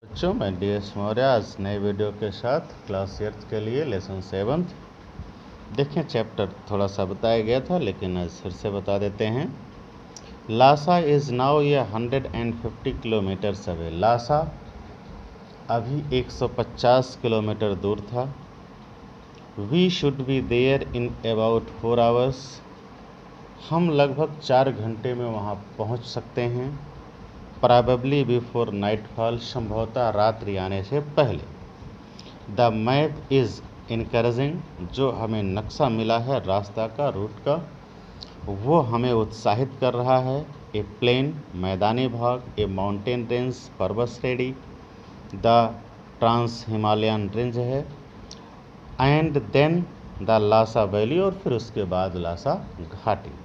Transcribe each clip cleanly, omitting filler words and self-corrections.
बच्चों, मैं DS मौर्य आज नए वीडियो के साथ क्लास 8 के लिए लेसन 7 देखें। चैप्टर थोड़ा सा बताया गया था लेकिन आज फिर से बता देते हैं। लासा इज़ नाउ ये 150 किलोमीटर्स अवे। लासा अभी 150 किलोमीटर दूर था। We should be there in about 4 hours. हम लगभग 4 घंटे में वहाँ पहुँच सकते हैं। प्रॉबेबली बिफोर नाइटफॉल, संभवतः रात्रि आने से पहले। द मैप इज़ इनकरेजिंग, जो हमें नक्शा मिला है रास्ता का, रूट का, वो हमें उत्साहित कर रहा है। ए प्लेन, मैदानी भाग, ए माउंटेन रेंज, पर्वत श्रेणी, द ट्रांस हिमालयन रेंज है, and then the Lhasa valley, और फिर उसके बाद लासा घाटी।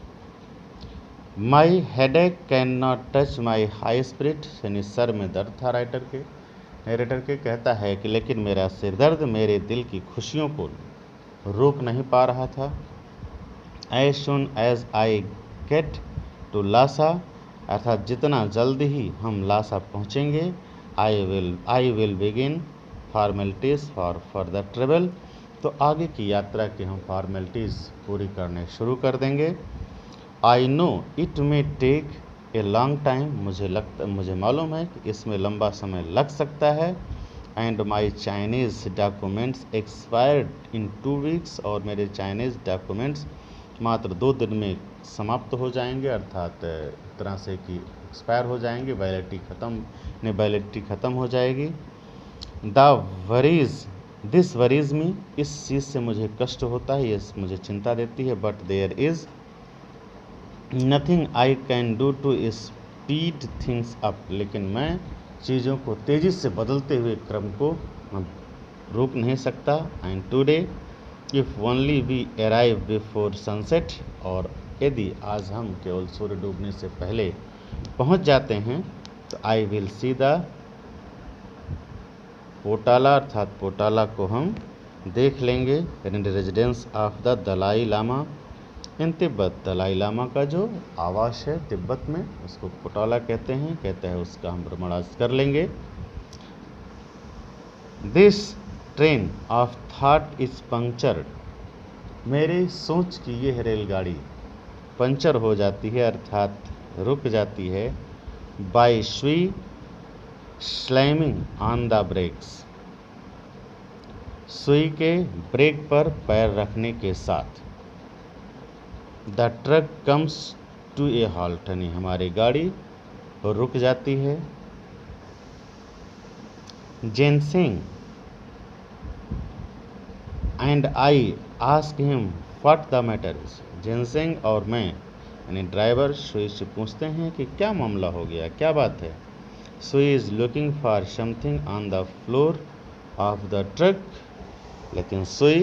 My headache can not touch my high spirit, यानी सर में दर्द था। नरेटर के कहता है कि लेकिन मेरा सिर दर्द मेरे दिल की खुशियों को रोक नहीं पा रहा था। As soon as I get to Lhasa, अर्थात जितना जल्दी ही हम लासा पहुँचेंगे, I will begin formalities for further travel, तो आगे की यात्रा की हम फॉर्मेलिटीज़ पूरी करने शुरू कर देंगे। I know it may take a long time, मुझे मालूम है कि इसमें लंबा समय लग सकता है। And my Chinese documents expired in 2 weeks, और मेरे चाइनीज़ डॉक्यूमेंट्स मात्र 2 दिन में समाप्त हो जाएंगे, अर्थात एक तरह से कि एक्सपायर हो जाएंगे, वैलिडिटी ख़त्म हो जाएगी। दिस वरीज मी, इस चीज़ से मुझे कष्ट होता है, ये मुझे चिंता देती है। But there is nothing I can do to speed things up, लेकिन मैं चीज़ों को तेज़ी से बदलते हुए क्रम को रोक नहीं सकता। And today if only we arrive before sunset, और यदि आज हम केवल सूर्य डूबने से पहले पहुंच जाते हैं तो आई विल सी द पोटाला, अर्थात पोटाला को हम देख लेंगे, residence of the Dalai Lama in Tibet. Dalai Lama का जो आवास है तिब्बत में, उसको पोटाला कहते हैं, उसका हम भ्रमण आज कर लेंगे। This train of thought is punctured, मेरे सोच की यह रेलगाड़ी पंचर हो जाती है, अर्थात रुक जाती है। बाय सुई स्लैमिंग ऑन द ब्रेक्स, सुई के ब्रेक पर पैर रखने के साथ। The truck comes to a halt, यानी हमारी गाड़ी रुक जाती है। Jensing and I ask him what the matter is, Jensing और मैं यानी ड्राइवर सुई से पूछते हैं कि क्या मामला हो गया, क्या बात है। सुई is looking for something on the floor of the truck, लेकिन सुई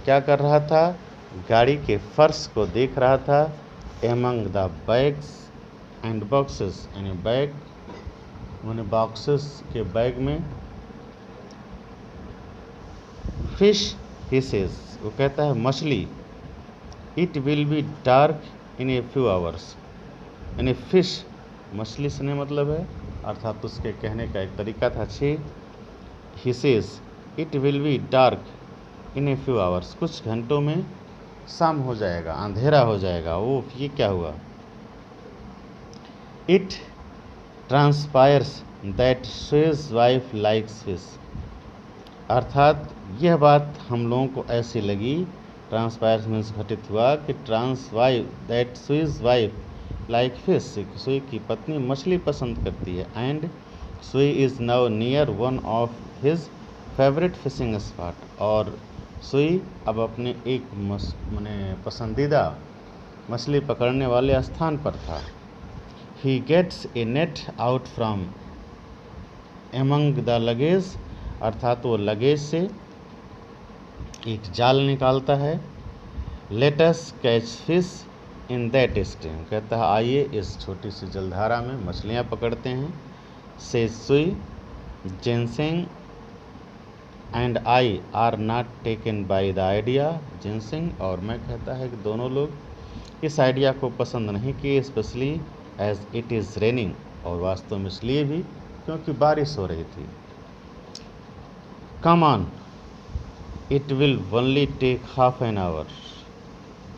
क्या कर रहा था, गाड़ी के फर्श को देख रहा था। Among the bags and boxes, यानी बैग उन्हें बॉक्सेस के बैग में। फिश हिसेस, वो कहता है मछली। It will be dark in a few hours, यानी फिश मछली से नहीं मतलब है, अर्थात उसके कहने का एक तरीका था। Hisses it will be dark in a few hours, कुछ घंटों में शाम हो जाएगा, अंधेरा हो जाएगा। वो ये क्या हुआ। It transpires that Sui's wife likes fish, अर्थात यह बात हम लोगों को ऐसी लगी, ट्रांसपायर्स मीन्स घटित हुआ, कि that Sui's wife like fish, सुई की पत्नी मछली पसंद करती है। एंड सुई is now near one of his favourite fishing spot, और सुई अब अपने एक पसंदीदा मछली पकड़ने वाले स्थान पर था। He gets a net out from among the luggage, अर्थात वो लगेज से एक जाल निकालता है। Let us catch fish in that stream, कहता है आइए इस छोटी सी जलधारा में मछलियाँ पकड़ते हैं। Say Sui Jensing and I are not taken by the idea, Jensing और मैं कहता है कि दोनों लोग इस आइडिया को पसंद नहीं किए, specially as it is raining, और वास्तव में इसलिए भी क्योंकि बारिश हो रही थी। Come on, it will only take half an hour.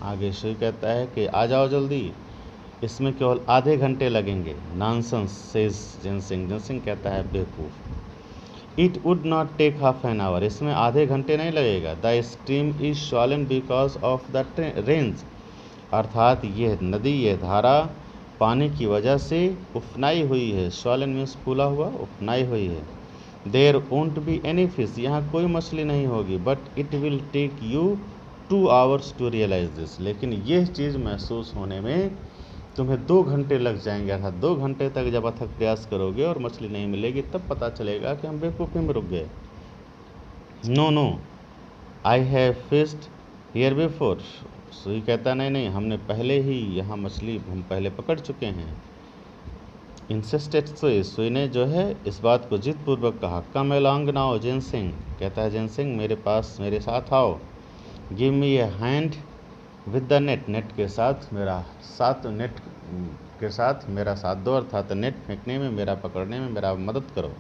आगे सुई कहता है कि आ जाओ जल्दी, इसमें केवल आधे घंटे लगेंगे। Nonsense says जेनसिंग। जेनसिंग कहता है बेवकूफ़। It would not take half an hour, इसमें आधे घंटे नहीं लगेगा। The stream is swollen because of the rains, अर्थात यह नदी, यह धारा पानी की वजह से उफनाई हुई है। स्वॉलन मीन्स फूला हुआ, उफनाई हुई है। There won't be any fish, यहाँ कोई मछली नहीं होगी। But it will take you 2 hours to realise this, लेकिन यह चीज़ महसूस होने में तुम्हें 2 घंटे लग जाएंगे। अर्थात 2 घंटे तक जब अथक प्रयास करोगे और मछली नहीं मिलेगी, तब पता चलेगा कि हम बेवकूफ़ी में रुक गए। No, I have fished here before. Sui कहता नहीं नहीं, हमने पहले ही यहाँ मछली हम पहले पकड़ चुके हैं। इंसिस्टेड सुई ने जो है इस बात को जिदपूर्वक कहा। कम अलोंग नाउ जेनसिंग, कहता है जेनसिंग मेरे पास, मेरे साथ आओ। Give me A hand with the net, net के साथ मेरा साथ, नेट के साथ मेरा साथ दो, अर्थात नेट फेंकने में, मेरा पकड़ने में मेरा मदद करो।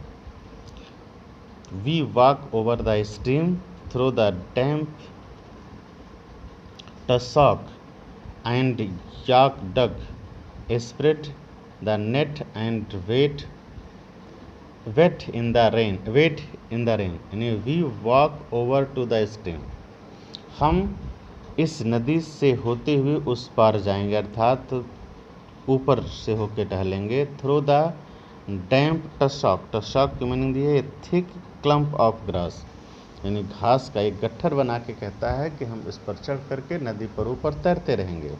We walk over the stream through the damp tussock and yak dung, spread the net and wait in the rain, यानी we walk over to the stream, हम इस नदी से होते हुए उस पार जाएंगे, अर्थात ऊपर से होके टहलेंगे। थ्रू द डैम्प टसॉक, टसॉक की मीनिंग दी है थिक क्लम्प ऑफ ग्रास, यानी घास का एक गट्ठर बना के कहता है कि हम इस पर चढ़ करके नदी पर ऊपर तैरते रहेंगे।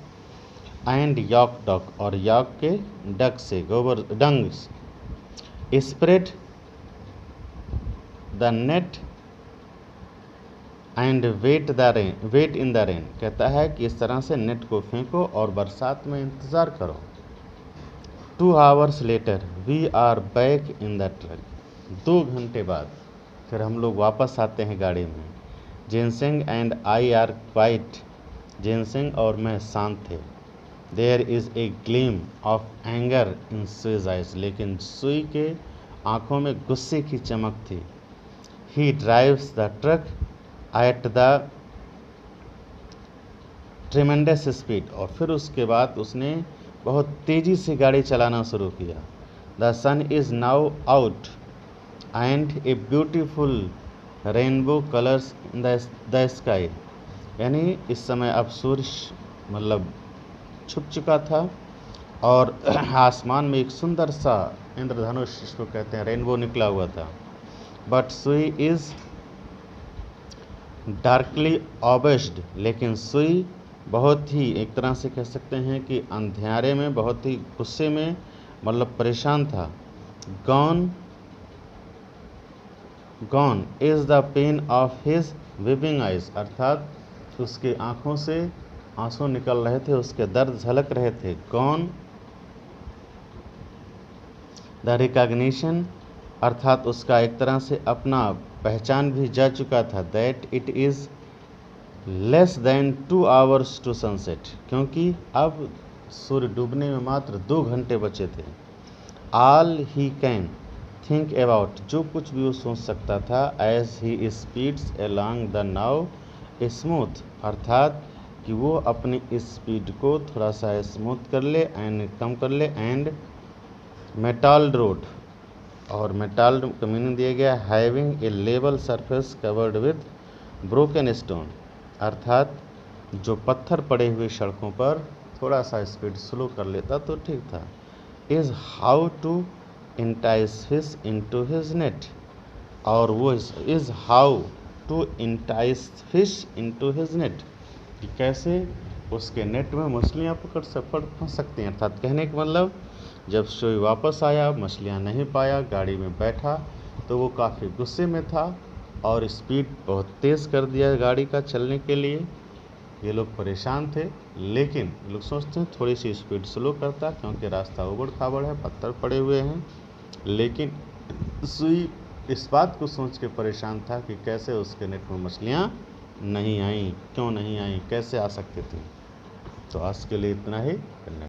एंड यॉक डक, और यॉक के डक से, गोबर dung, spread the net and wait in the rain, कहता है कि इस तरह से नेट को फेंको और बरसात में इंतज़ार करो। 2 hours later we are back in the truck, 2 घंटे बाद फिर हम लोग वापस आते हैं गाड़ी में। Jensing and I are quiet, Jensing और मैं शांत थे। There is a gleam of anger in Sui's eyes, लेकिन सुई के आँखों में गुस्से की चमक थी। He drives the truck at the tremendous speed, और फिर उसके बाद उसने बहुत तेज़ी से गाड़ी चलाना शुरू किया। The sun is now out and a beautiful rainbow colours in the sky, यानी इस समय अब सूर्य मतलब छुप चुका था और आसमान में एक सुंदर सा इंद्रधनुष, इसको कहते हैं, रेनबो निकला हुआ था। बट सुई इज़ डार्कली ऑबेस्ड, लेकिन सुई बहुत ही, एक तरह से कह सकते हैं कि अंधेरे में, बहुत ही गुस्से में, मतलब परेशान था। Gone is the pain of his weaving eyes, अर्थात उसके आँखों से आंसू निकल रहे थे, उसके दर्द झलक रहे थे। गॉन द रिकॉग्निशन, अर्थात उसका एक तरह से अपना पहचान भी जा चुका था। That it is less than 2 hours to sunset, क्योंकि अब सूर्य डूबने में मात्र 2 घंटे बचे थे। All he can think about, जो कुछ भी वो सोच सकता था। As he speeds along the now smooth, अर्थात कि वो अपनी स्पीड को थोड़ा सा स्मूथ कर ले एंड कम कर ले। एंड मेटाल्ड रोड, और मेटाल्ड का मीनिंग दिया गया having a level surface covered with broken stone, अर्थात जो पत्थर पड़े हुए सड़कों पर थोड़ा सा स्पीड स्लो कर लेता तो ठीक था। Is how to entice fish into his net, और वो is how to entice fish into his net, कि कैसे उसके नेट में मछलियाँ फंस सकती हैं। अर्थात कहने का मतलब, जब सुई वापस आया, मछलियाँ नहीं पाया, गाड़ी में बैठा तो वो काफ़ी गुस्से में था और स्पीड बहुत तेज़ कर दिया गाड़ी का चलने के लिए। ये लोग परेशान थे, लेकिन लोग सोचते हैं थोड़ी सी स्पीड स्लो करता, क्योंकि रास्ता उबड़ खाबड़ है, पत्थर पड़े हुए हैं। लेकिन सुई इस बात को सोच के परेशान था कि कैसे उसके नेट में मछलियाँ नहीं आईं, क्यों नहीं आईं, कैसे आ सकती थी। तो आज के लिए इतना ही।